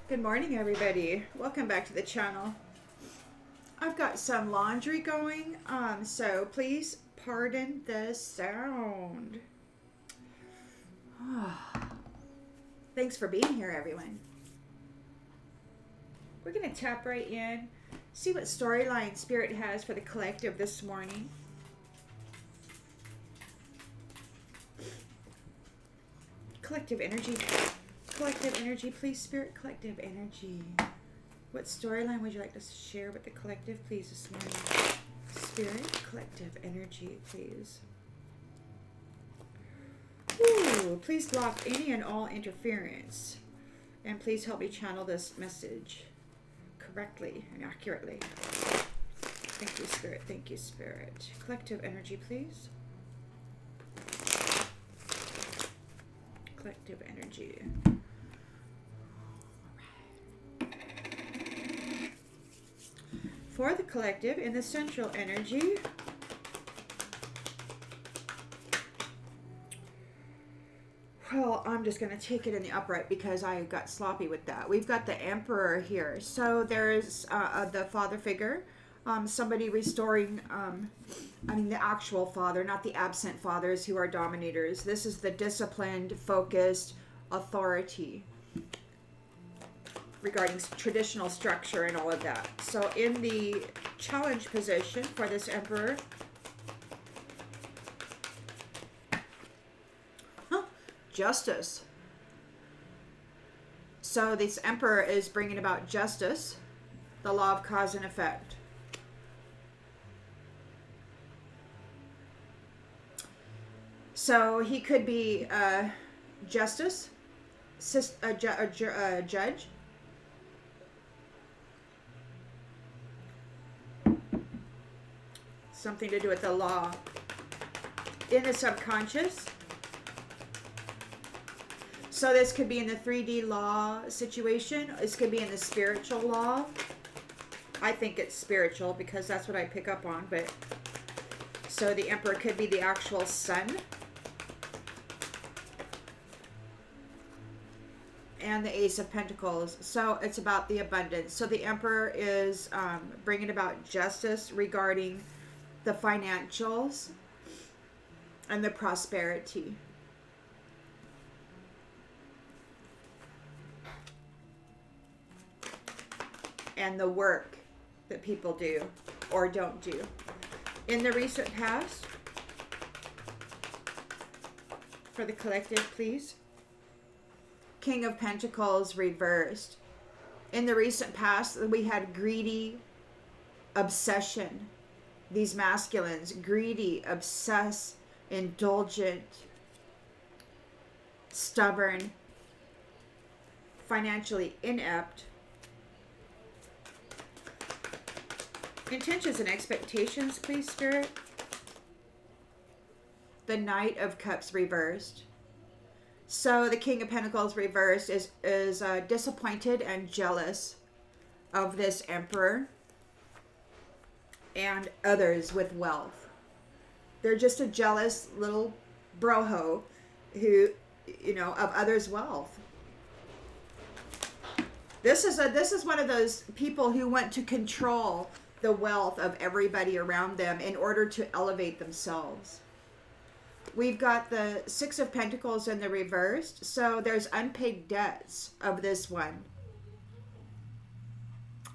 Good morning, everybody. Welcome back to the channel. I've got some laundry going, so please pardon the sound. Thanks for being here, everyone. We're going to tap right in, see what storyline Spirit has for the collective this morning. Collective energy. Collective energy, please, Spirit. Collective energy. What storyline would you like to share with the collective, please, this morning? Spirit, collective energy, please. Ooh, please block any and all interference. And please help me channel this message correctly and accurately. Thank you, Spirit. Thank you, Spirit. Collective energy, please. Collective energy. For the collective in the central energy, well, I'm just going to take it in the upright because I got sloppy with that. We've got the Emperor here. So there's the father figure, somebody restoring, the actual father, not the absent fathers who are dominators. This is the disciplined, focused authority regarding traditional structure and all of that. So in the challenge position for this Emperor, justice. So this Emperor is bringing about justice, the law of cause and effect. So he could be justice, a judge, something to do with the law. In the subconscious. So this could be in the 3D law situation. This could be in the spiritual law. I think it's spiritual because that's what I pick up on. But so the Emperor could be the actual sun. And the Ace of Pentacles. So it's about the abundance. So the Emperor is bringing about justice regarding the financials and the prosperity. And the work that people do or don't do. In the recent past, for the collective, please. King of Pentacles reversed. In the recent past, we had greedy obsession. These masculines, greedy, obsessed, indulgent, stubborn, financially inept. Intentions and expectations, please, Spirit. The Knight of Cups reversed. So the King of Pentacles reversed is disappointed and jealous of this Emperor and others with wealth. They're just a jealous little broho who, of others' wealth. This is one of those people who want to control the wealth of everybody around them in order to elevate themselves. We've got the Six of Pentacles in the reversed. So there's unpaid debts of this one.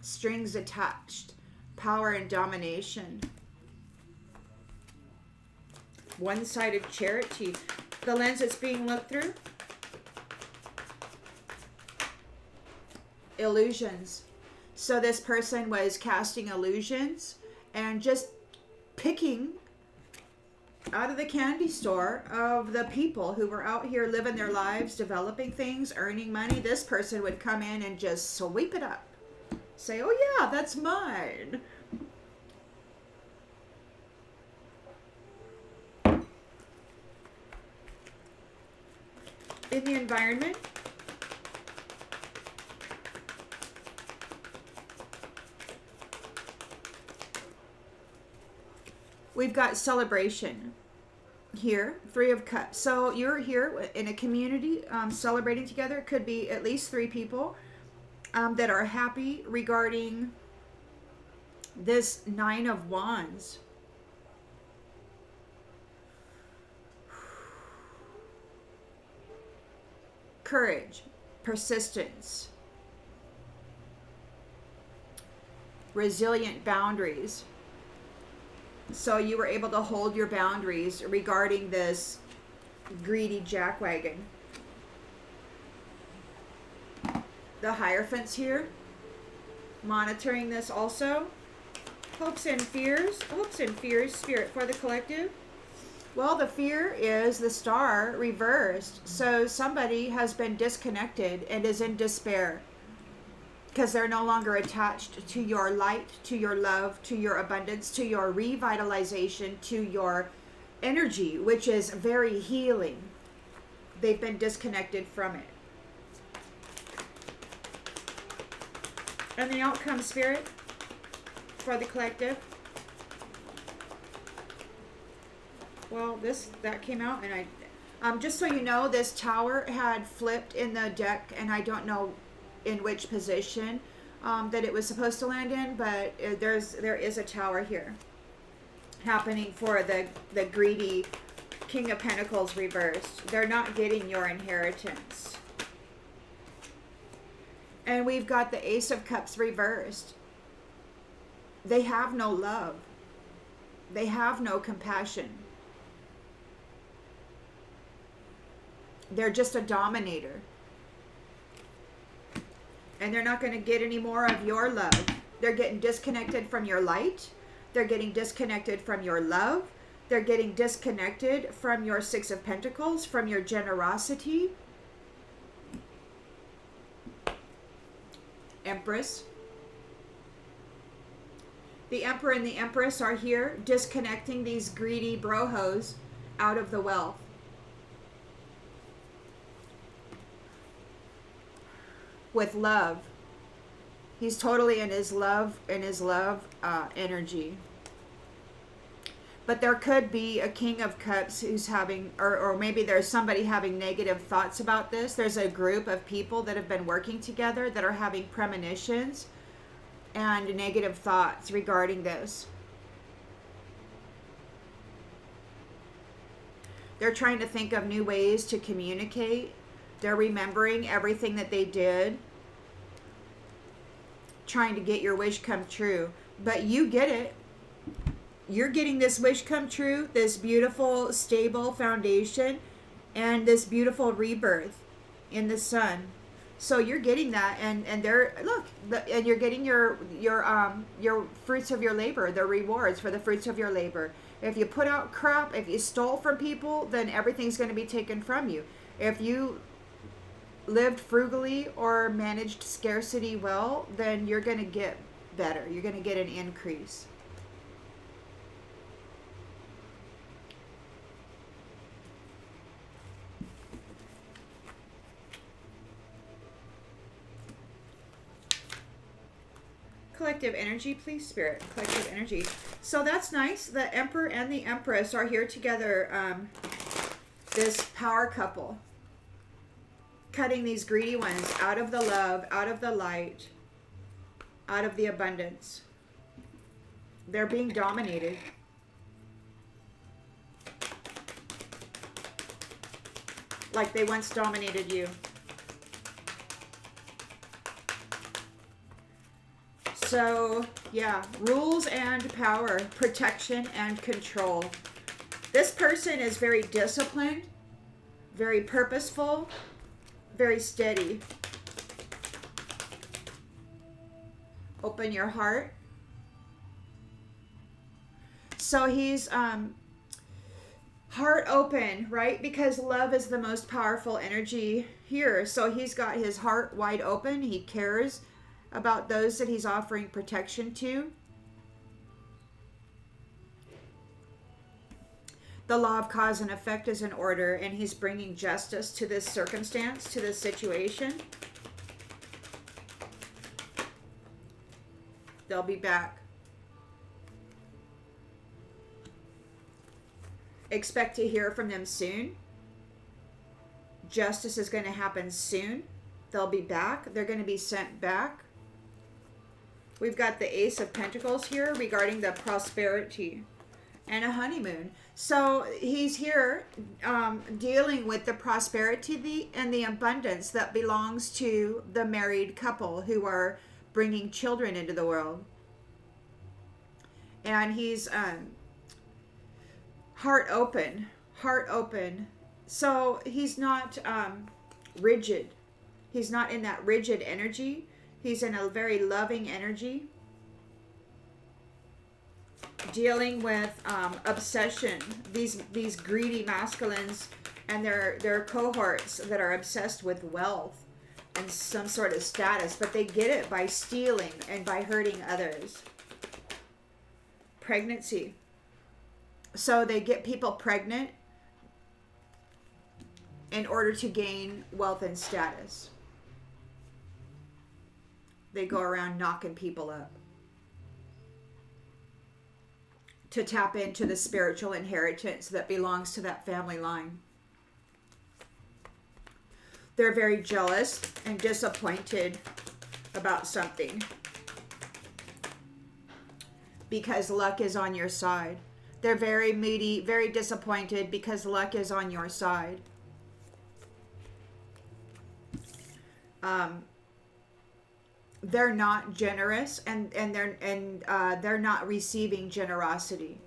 Strings attached. Power and domination. One-sided charity. The lens it's being looked through. Illusions. So this person was casting illusions and just picking out of the candy store of the people who were out here living their lives, developing things, earning money. This person would come in and just sweep it up. Say, oh yeah, that's mine. In the environment, we've got celebration here, Three of Cups. So you're here in a community celebrating together. It could be at least 3 people. that are happy regarding this Nine of Wands. Courage, persistence, resilient boundaries. So you were able to hold your boundaries regarding this greedy jackwagon. The Hierophants here, monitoring this also. Hopes and fears, Spirit, for the collective. Well, the fear is the Star reversed. So somebody has been disconnected and is in despair because they're no longer attached to your light, to your love, to your abundance, to your revitalization, to your energy, which is very healing. They've been disconnected from it. And the outcome, Spirit, for the collective. Well, that came out, and just so you know, this Tower had flipped in the deck, and I don't know in which position that it was supposed to land in, but there is a Tower here happening for the greedy King of Pentacles reversed. They're not getting your inheritance. And we've got the Ace of Cups reversed. They have no love. They have no compassion. They're just a dominator. And they're not going to get any more of your love. They're getting disconnected from your light. They're getting disconnected from your love. They're getting disconnected from your Six of Pentacles, from your generosity. Empress. The Emperor and the Empress are here disconnecting these greedy brojos out of the wealth. With love. He's totally in his love energy. But there could be a King of Cups who's having, or maybe there's somebody having negative thoughts about this. There's a group of people that have been working together that are having premonitions and negative thoughts regarding this. They're trying to think of new ways to communicate. They're remembering everything that they did, trying to get your wish come true. But you get it. You're getting this wish come true, this beautiful, stable foundation, and this beautiful rebirth in the sun. So you're getting that, and they're and you're getting your fruits of your labor, the rewards for the fruits of your labor. If you put out crap, if you stole from people, then everything's going to be taken from you. If you lived frugally or managed scarcity well, then you're going to get better. You're going to get an increase. Collective energy, please, Spirit. Collective energy. So that's nice. The Emperor and the Empress are here together. This power couple. Cutting these greedy ones out of the love, out of the light, out of the abundance. They're being dominated. Like they once dominated you. So, yeah, rules and power, protection and control. This person is very disciplined, very purposeful, very steady. Open your heart. So he's heart open, right? Because love is the most powerful energy here. So he's got his heart wide open. He cares about those that he's offering protection to. The law of cause and effect is in order, and he's bringing justice to this circumstance, to this situation. They'll be back. Expect to hear from them soon. Justice is going to happen soon. They'll be back. They're going to be sent back. We've got the Ace of Pentacles here regarding the prosperity and a honeymoon. So he's here dealing with the prosperity and the abundance that belongs to the married couple who are bringing children into the world. And he's heart open. So he's not rigid. He's not in that rigid energy. He's in a very loving energy. Dealing with obsession. These greedy masculines and their cohorts that are obsessed with wealth and some sort of status. But they get it by stealing and by hurting others. Pregnancy. So they get people pregnant in order to gain wealth and status. They go around knocking people up to tap into the spiritual inheritance that belongs to that family line. They're very jealous and disappointed about something because luck is on your side. They're very moody, very disappointed because luck is on your side. They're not generous, and they're not receiving generosity.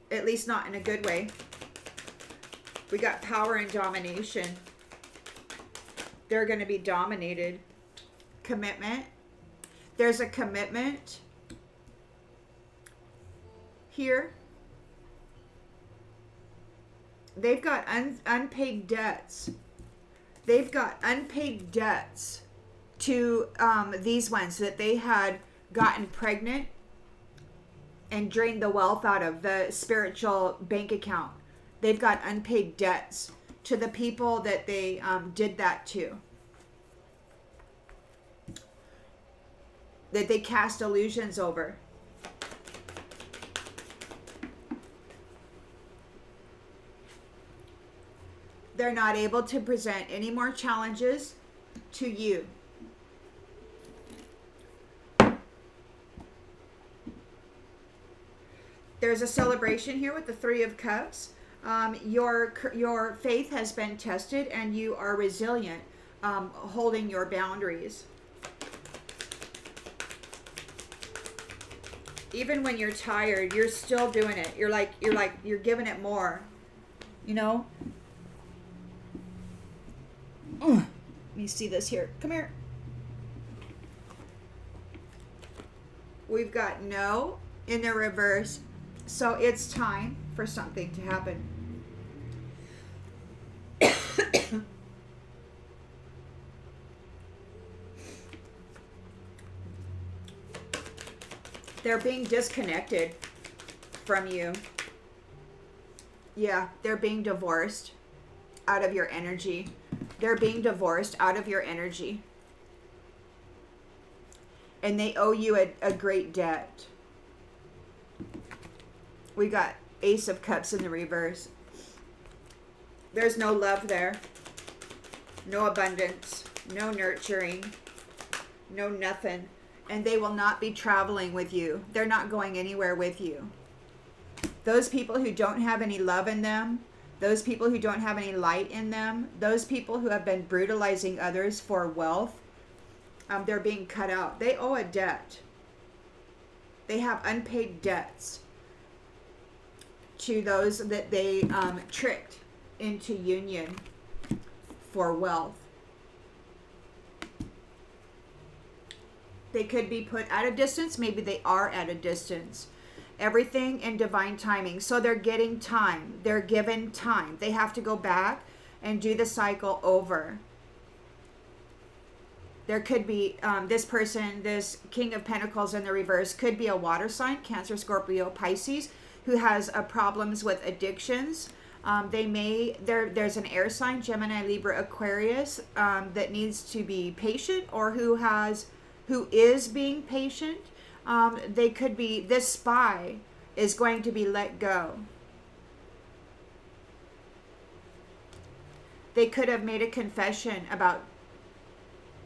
At least not in a good way. We got power and domination. They're going to be dominated. Commitment. There's a commitment here. They've got unpaid debts. They've got unpaid debts to these ones that they had gotten pregnant and drained the wealth out of the spiritual bank account. They've got unpaid debts to the people that they did that to. That they cast illusions over. They're not able to present any more challenges to you. There's a celebration here with the Three of Cups. Your faith has been tested and you are resilient, holding your boundaries. Even when you're tired, you're still doing it. You're giving it more. You know? Let me see this here. Come here. We've got no in the reverse. So it's time for something to happen. They're being disconnected from you. Yeah, they're being divorced out of your energy. They're being divorced out of your energy. And they owe you a great debt. We got Ace of Cups in the reverse. There's no love there. No abundance. No nurturing. No nothing. And they will not be traveling with you. They're not going anywhere with you. Those people who don't have any love in them, those people who don't have any light in them, those people who have been brutalizing others for wealth, they're being cut out. They owe a debt. They have unpaid debts to those that they tricked into union for wealth. They could be put at a distance. Maybe they are at a distance. Everything in divine timing. So they're getting time. They're given time. They have to go back and do the cycle over. There could be this person, this King of Pentacles in the reverse, could be a water sign, Cancer, Scorpio, Pisces, who has problems with addictions. There's an air sign, Gemini, Libra, Aquarius, that needs to be patient, or who is being patient. They could be, this spy is going to be let go. They could have made a confession about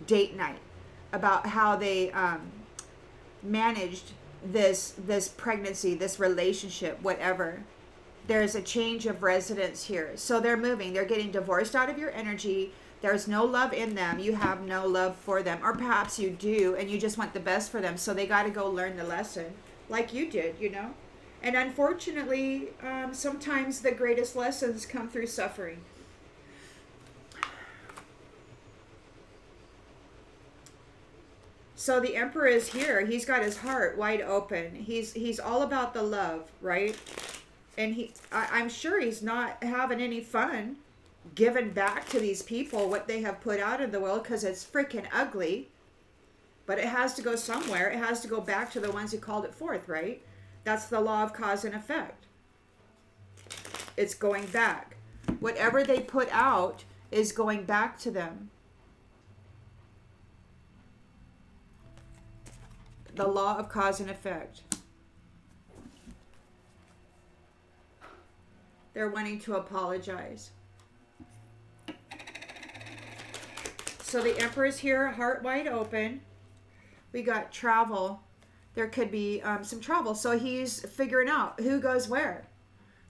date night about how they managed this pregnancy, this relationship, whatever. There's a change of residence here. So they're moving. They're getting divorced out of your energy. There's no love in them. You have no love for them. Or perhaps you do, and you just want the best for them. So they got to go learn the lesson like you did, you know? And unfortunately, sometimes the greatest lessons come through suffering. So the Emperor is here. He's got his heart wide open. He's all about the love, right? And I'm sure he's not having any fun giving back to these people what they have put out in the world, because it's freaking ugly. But it has to go somewhere. It has to go back to the ones who called it forth, right? That's the law of cause and effect. It's going back. Whatever they put out is going back to them. The law of cause and effect. They're wanting to apologize. So the Emperor's here, heart wide open. We got travel. There could be some travel. So he's figuring out who goes where.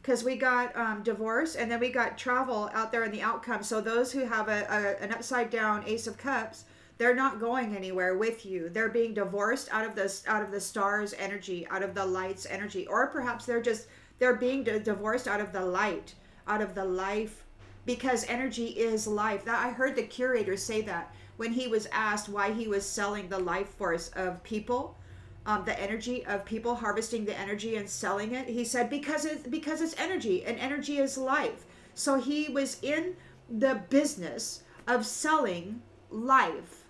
Because we got divorce, and then we got travel out there in the outcome. So those who have an upside down Ace of Cups, they're not going anywhere with you. They're being divorced out of the stars energy, out of the light's energy. Or perhaps they're being divorced out of the light, out of the life, because energy is life. That I heard the curator say that when he was asked why he was selling the life force of people, the energy of people, harvesting the energy and selling it. He said because it's energy, and energy is life. So he was in the business of selling life,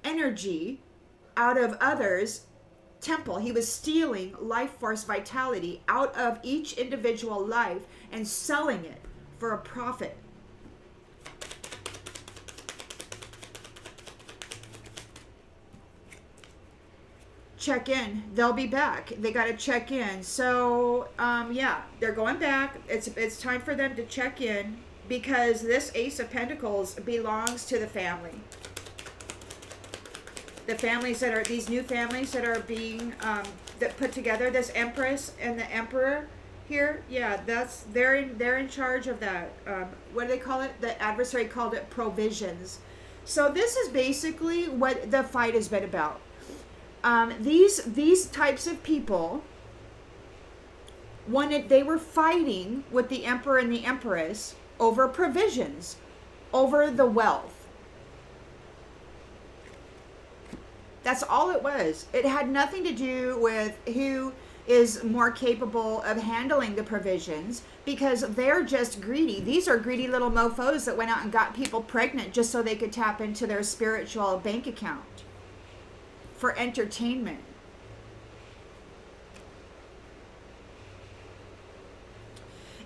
energy out of others' temple. He was stealing life force vitality out of each individual life and selling it for a profit. Check in. They'll be back. They got to check in. So yeah, they're going back. It's time for them to check in, because this Ace of Pentacles belongs to the family. The families that are, these new families that are being that put together, this Empress and the Emperor here, yeah, they're in charge of that. What do they call it? The adversary called it provisions. So this is basically what the fight has been about. These types of people they were fighting with the Emperor and the Empress over provisions, over the wealth. That's all it was. It had nothing to do with who is more capable of handling the provisions, because they're just greedy. These are greedy little mofos that went out and got people pregnant just so they could tap into their spiritual bank account for entertainment.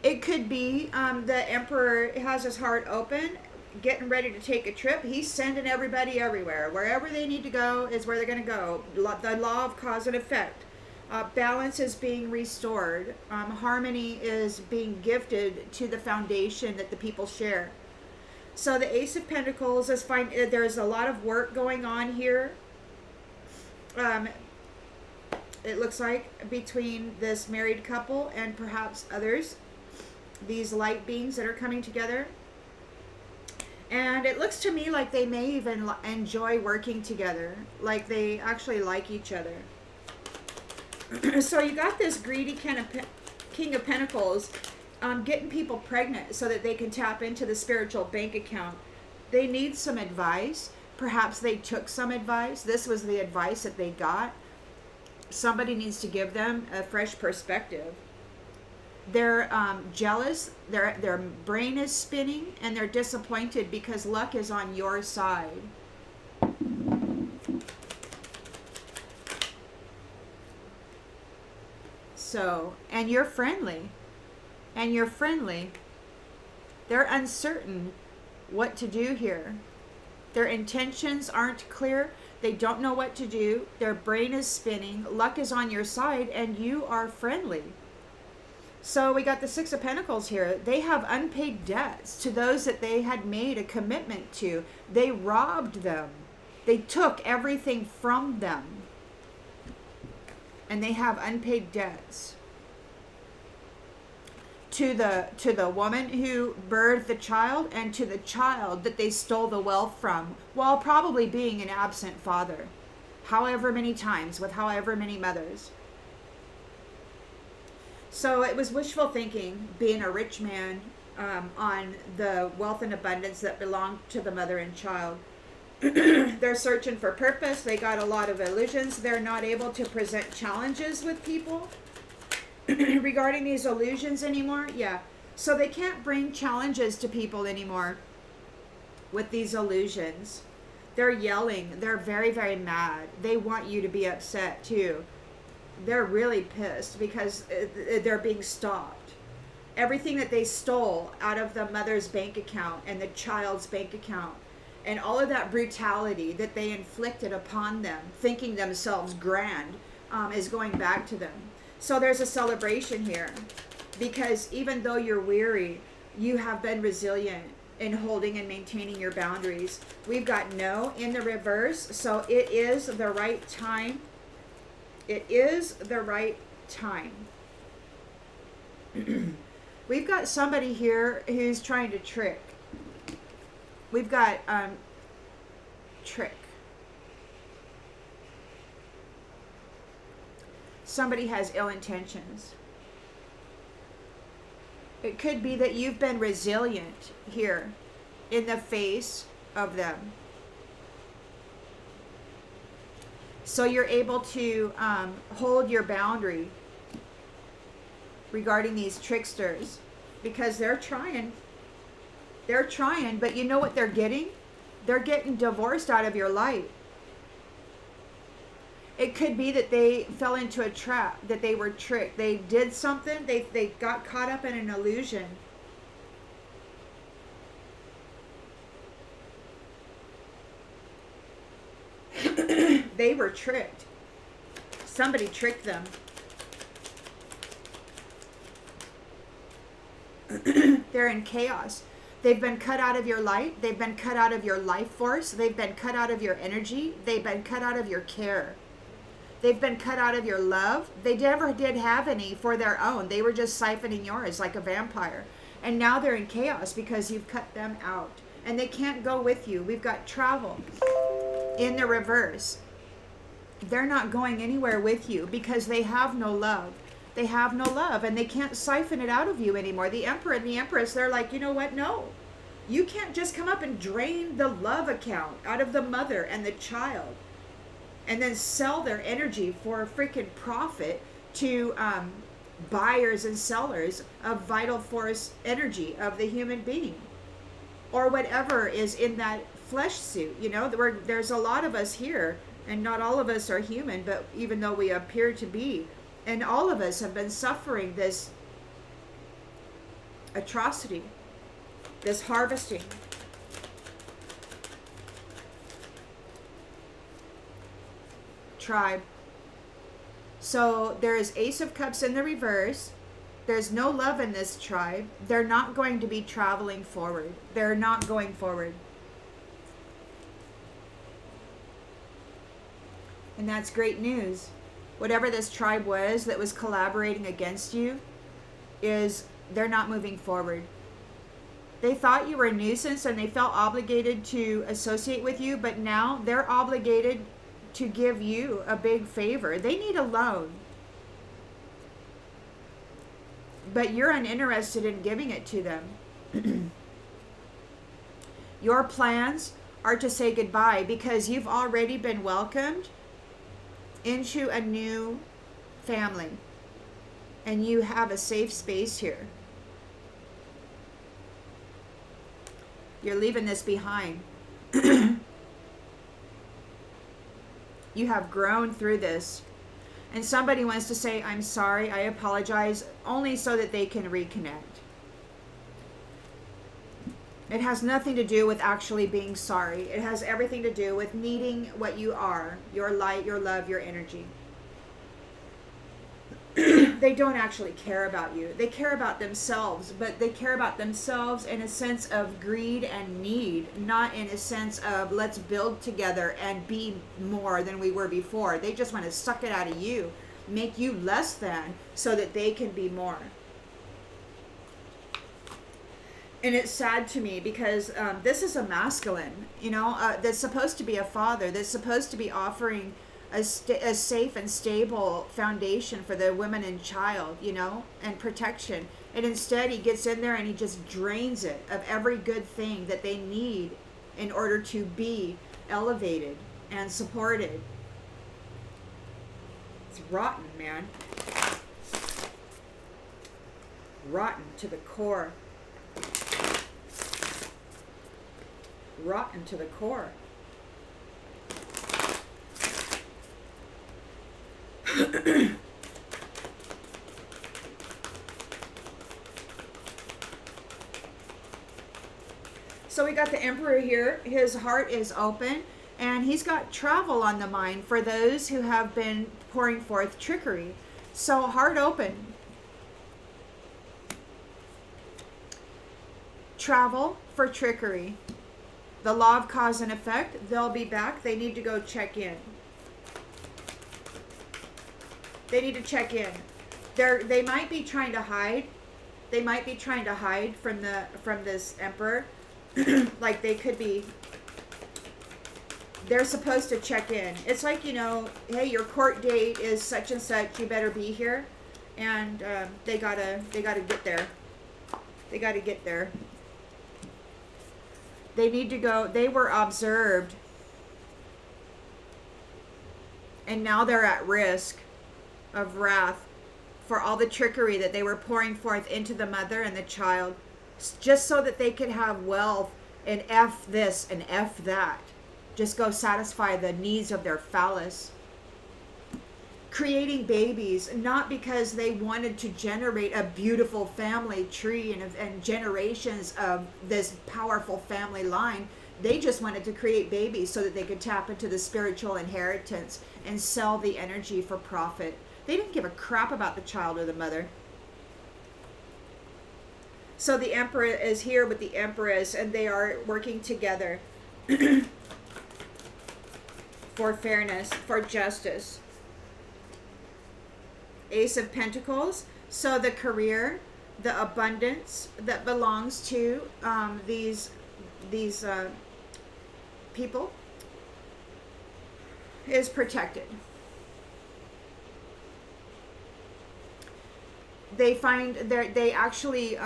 It could be the Emperor has his heart open, getting ready to take a trip. He's sending everybody everywhere. Wherever they need to go is where they're going to go. The law of cause and effect. Balance is being restored. Harmony is being gifted to the foundation that the people share. So the Ace of Pentacles is fine. There's a lot of work going on here. It looks like between this married couple and perhaps others, these light beings that are coming together. And it looks to me like they may even enjoy working together, like they actually like each other. So you got this greedy King of Pentacles getting people pregnant so that they can tap into the spiritual bank account. They need some advice. Perhaps they took some advice. This was the advice that they got. Somebody needs to give them a fresh perspective. They're jealous, their brain is spinning, and they're disappointed because luck is on your side. So, and you're friendly. They're uncertain what to do here. Their intentions aren't clear. They don't know what to do. Their brain is spinning. Luck is on your side, and you are friendly. So we got the Six of Pentacles here. They have unpaid debts to those that they had made a commitment to. They robbed them. They took everything from them. And they have unpaid debts. To the woman who birthed the child, and to the child that they stole the wealth from, while probably being an absent father. However many times, with however many mothers. So it was wishful thinking, being a rich man, on the wealth and abundance that belonged to the mother and child. They're searching for purpose. They got a lot of illusions. They're not able to present challenges with people regarding these illusions anymore. Yeah. So they can't bring challenges to people anymore with these illusions. They're yelling. They're very, very mad. They want you to be upset too. They're really pissed because they're being stopped. Everything that they stole out of the mother's bank account and the child's bank account, and all of that brutality that they inflicted upon them, thinking themselves grand, is going back to them. So there's a celebration here, because even though you're weary, you have been resilient in holding and maintaining your boundaries. We've got no in the reverse, so it is the right time. It is the right time. We've got somebody here who's trying to trick. We've got trick. Somebody has ill intentions. It could be that you've been resilient here in the face of them. So you're able to hold your boundary regarding these tricksters, because they're trying. They're trying, but you know what they're getting? They're getting divorced out of your life. It could be that they fell into a trap, that they were tricked. They did something. They got caught up in an illusion. They were tricked. Somebody tricked them. They're in chaos. They've been cut out of your light. They've been cut out of your life force. They've been cut out of your energy. They've been cut out of your care. They've been cut out of your love. They never did have any for their own. They were just siphoning yours like a vampire. And now they're in chaos because you've cut them out. And they can't go with you. We've got travel in the reverse. They're not going anywhere with you because they have no love. They have no love, and they can't siphon it out of you anymore. The Emperor and the Empress, they're like, you know what? No. You can't just come up and drain the love account out of the mother and the child and then sell their energy for a freaking profit to buyers and sellers of vital force energy of the human being, or whatever is in that flesh suit. You know, there's a lot of us here, and not all of us are human, but even though we appear to be, and all of us have been suffering this atrocity, this harvesting. Tribe. So there is Ace of Cups in the reverse. There's no love in this tribe. They're not going to be traveling forward. They're not going forward. And that's great news. Whatever this tribe was that was collaborating against you, they're not moving forward. They thought you were a nuisance and they felt obligated to associate with you, but now they're obligated to give you a big favor. They need a loan. But you're uninterested in giving it to them. Your plans are to say goodbye because you've already been welcomed into a new family, and you have a safe space here. You're leaving this behind. You have grown through this, and somebody wants to say, I'm sorry, I apologize, only so that they can reconnect. It has nothing to do with actually being sorry. It has everything to do with needing what you are, your light, your love, your energy. they don't actually care about you. They care about themselves, but they care about themselves in a sense of greed and need, not in a sense of let's build together and be more than we were before. They just want to suck it out of you, make you less than so that they can be more. And it's sad to me because this is a masculine, that's supposed to be a father, that's supposed to be offering a safe and stable foundation for the woman and child, and protection. And instead he gets in there and he just drains it of every good thing that they need in order to be elevated and supported. It's rotten, man. Rotten to the core. Rotten to the core. So we got the Emperor here. His heart is open and he's got travel on the mind for those who have been pouring forth trickery. So heart open. Travel for trickery. The law of cause and effect, they'll be back. They need to go check in. They need to check in. They might be trying to hide. They might be trying to hide from this Emperor. Like they could be. They're supposed to check in. It's like, hey, your court date is such and such. You better be here. And they gotta get there. They gotta get there. They need to go. They were observed. And now they're at risk of wrath for all the trickery that they were pouring forth into the mother and the child, just so that they could have wealth and F this and F that. Just go satisfy the needs of their phallus. Creating babies, not because they wanted to generate a beautiful family tree and generations of this powerful family line. They just wanted to create babies so that they could tap into the spiritual inheritance and sell the energy for profit. They didn't give a crap about the child or the mother. So the Emperor is here with the Empress, and they are working together for fairness, for justice. Ace of Pentacles. So the career, the abundance that belongs to these people is protected. They find they actually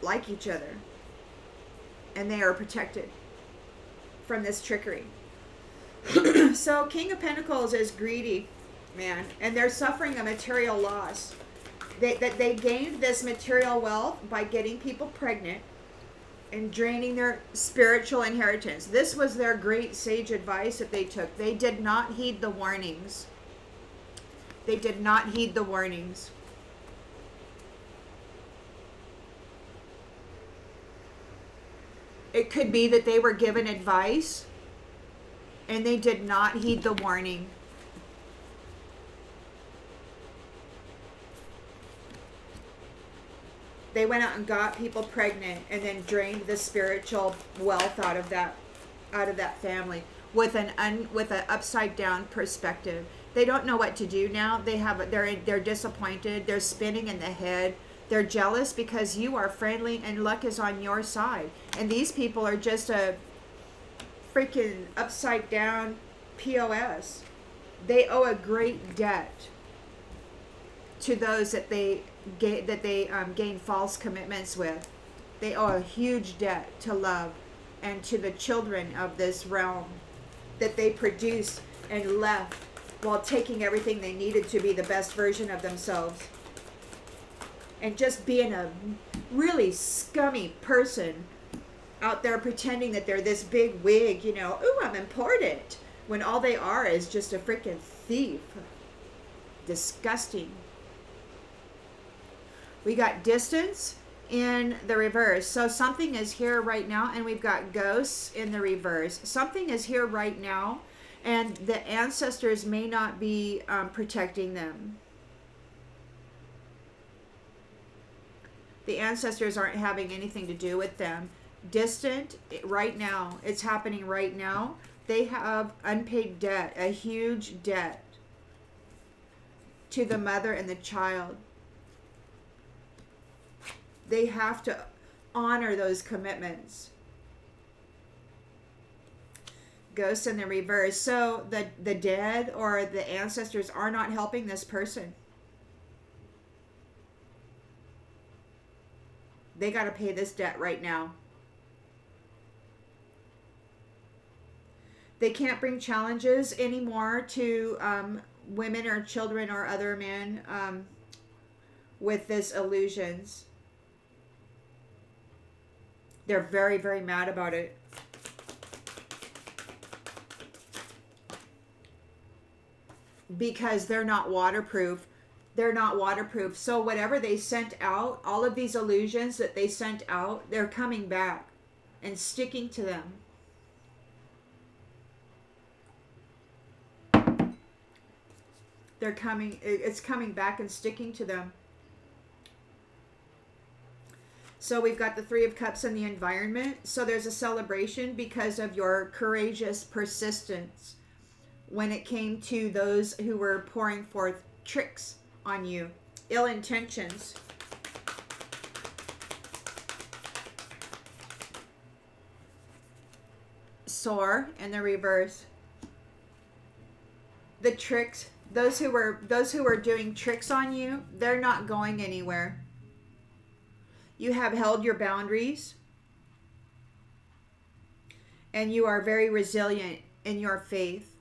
like each other, and they are protected from this trickery. So King of Pentacles is greedy, man, and they're suffering a material loss. They gained this material wealth by getting people pregnant and draining their spiritual inheritance. This was their great sage advice that they took. They did not heed the warnings. They did not heed the warnings. It could be that they were given advice and they did not heed the warning. They went out and got people pregnant and then drained the spiritual wealth out of that family with an upside down perspective. They don't know what to do now. They're disappointed. They're spinning in the head. They're jealous because you are friendly and luck is on your side. And these people are just a freaking upside down POS. They owe a great debt to those that they gain false commitments with. They owe a huge debt to love and to the children of this realm that they produced and left while taking everything they needed to be the best version of themselves. And just being a really scummy person out there pretending that they're this big wig, ooh, I'm important, when all they are is just a freaking thief. Disgusting. We got distance in the reverse. So something is here right now, and we've got ghosts in the reverse. Something is here right now, And the ancestors may not be protecting them. The ancestors aren't having anything to do with them. Distant, right now, it's happening right now. They have unpaid debt, a huge debt to the mother and the child. They have to honor those commitments. Ghosts in the reverse. So the dead or the ancestors are not helping this person. They got to pay this debt right now. They can't bring challenges anymore to women or children or other men with this illusions. They're very, very mad about it. Because they're not waterproof. They're not waterproof. So whatever they sent out, all of these illusions that they sent out, they're coming back and sticking to them. It's coming back and sticking to them. So we've got the Three of Cups in the environment. So there's a celebration because of your courageous persistence when it came to those who were pouring forth tricks on you, ill intentions. Soar in the reverse. The tricks, those who were doing tricks on you, they're not going anywhere. You have held your boundaries, and you are very resilient in your faith.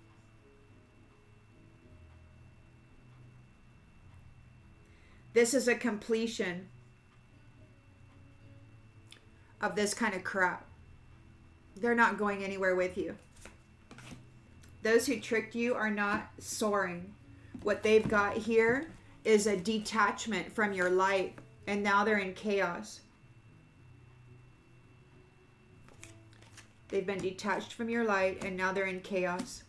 This is a completion of this kind of crap. They're not going anywhere with you. Those who tricked you are not soaring. What they've got here is a detachment from your light, and now they're in chaos. They've been detached from your light, and now they're in chaos.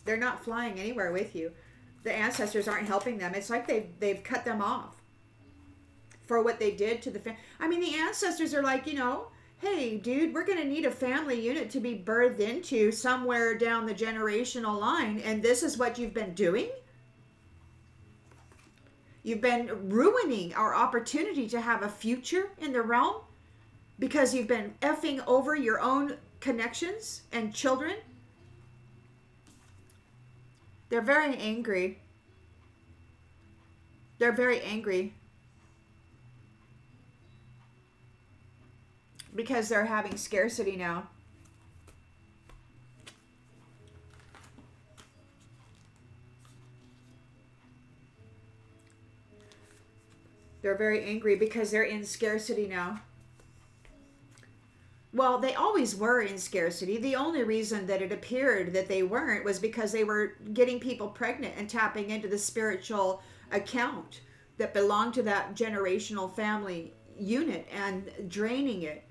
They're not flying anywhere with you. The ancestors aren't helping them. It's like they've cut them off for what they did to the family. I mean, the ancestors are like, hey, dude, we're going to need a family unit to be birthed into somewhere down the generational line, and this is what you've been doing? You've been ruining our opportunity to have a future in the realm because you've been effing over your own connections and children. They're very angry. They're very angry because they're having scarcity now. They're very angry because they're in scarcity now. Well, they always were in scarcity. The only reason that it appeared that they weren't was because they were getting people pregnant and tapping into the spiritual account that belonged to that generational family unit and draining it.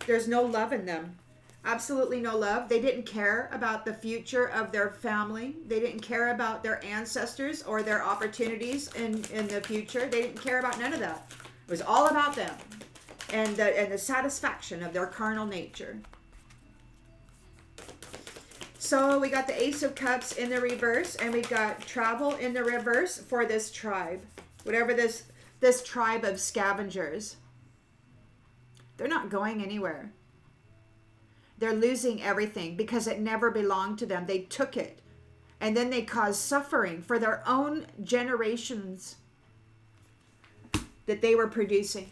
There's no love in them. Absolutely no love. They didn't care about the future of their family. They didn't care about their ancestors or their opportunities in the future. They didn't care about none of that. It was all about them and the satisfaction of their carnal nature. So we got the Ace of Cups in the reverse, and we got travel in the reverse for this tribe. Whatever this tribe of scavengers. They're not going anywhere. They're losing everything because it never belonged to them. They took it. And then they caused suffering for their own generations that they were producing.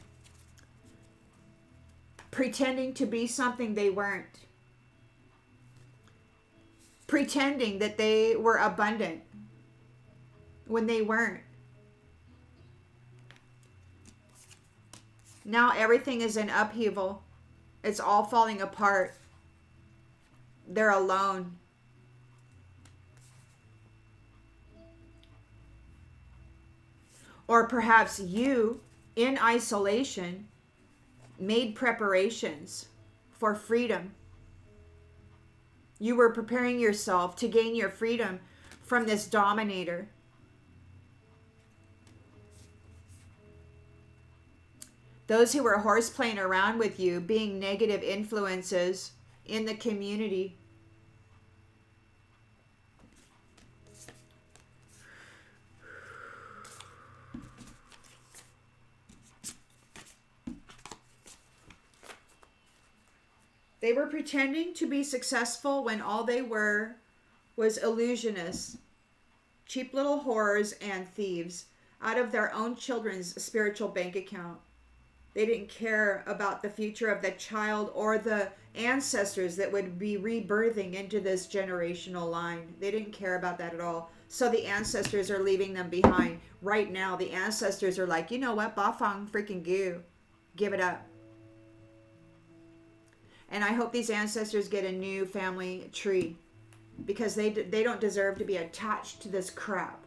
Pretending to be something they weren't. Pretending that they were abundant when they weren't. Now everything is in upheaval. It's all falling apart. They're alone. Or perhaps you, in isolation, made preparations for freedom. You were preparing yourself to gain your freedom from this dominator. Those who were horseplaying around with you, being negative influences in the community. They were pretending to be successful when all they were was illusionists, cheap little whores and thieves out of their own children's spiritual bank account. They didn't care about the future of the child or the ancestors that would be rebirthing into this generational line. They didn't care about that at all. So the ancestors are leaving them behind. Right now, the ancestors are like, you know what, Bafang freaking goo. Give it up. And I hope these ancestors get a new family tree because they don't deserve to be attached to this crap.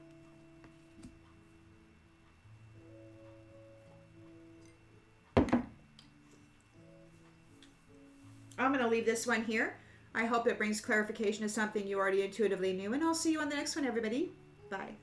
I'm going to leave this one here. I hope it brings clarification to something you already intuitively knew, and I'll see you on the next one, everybody. Bye.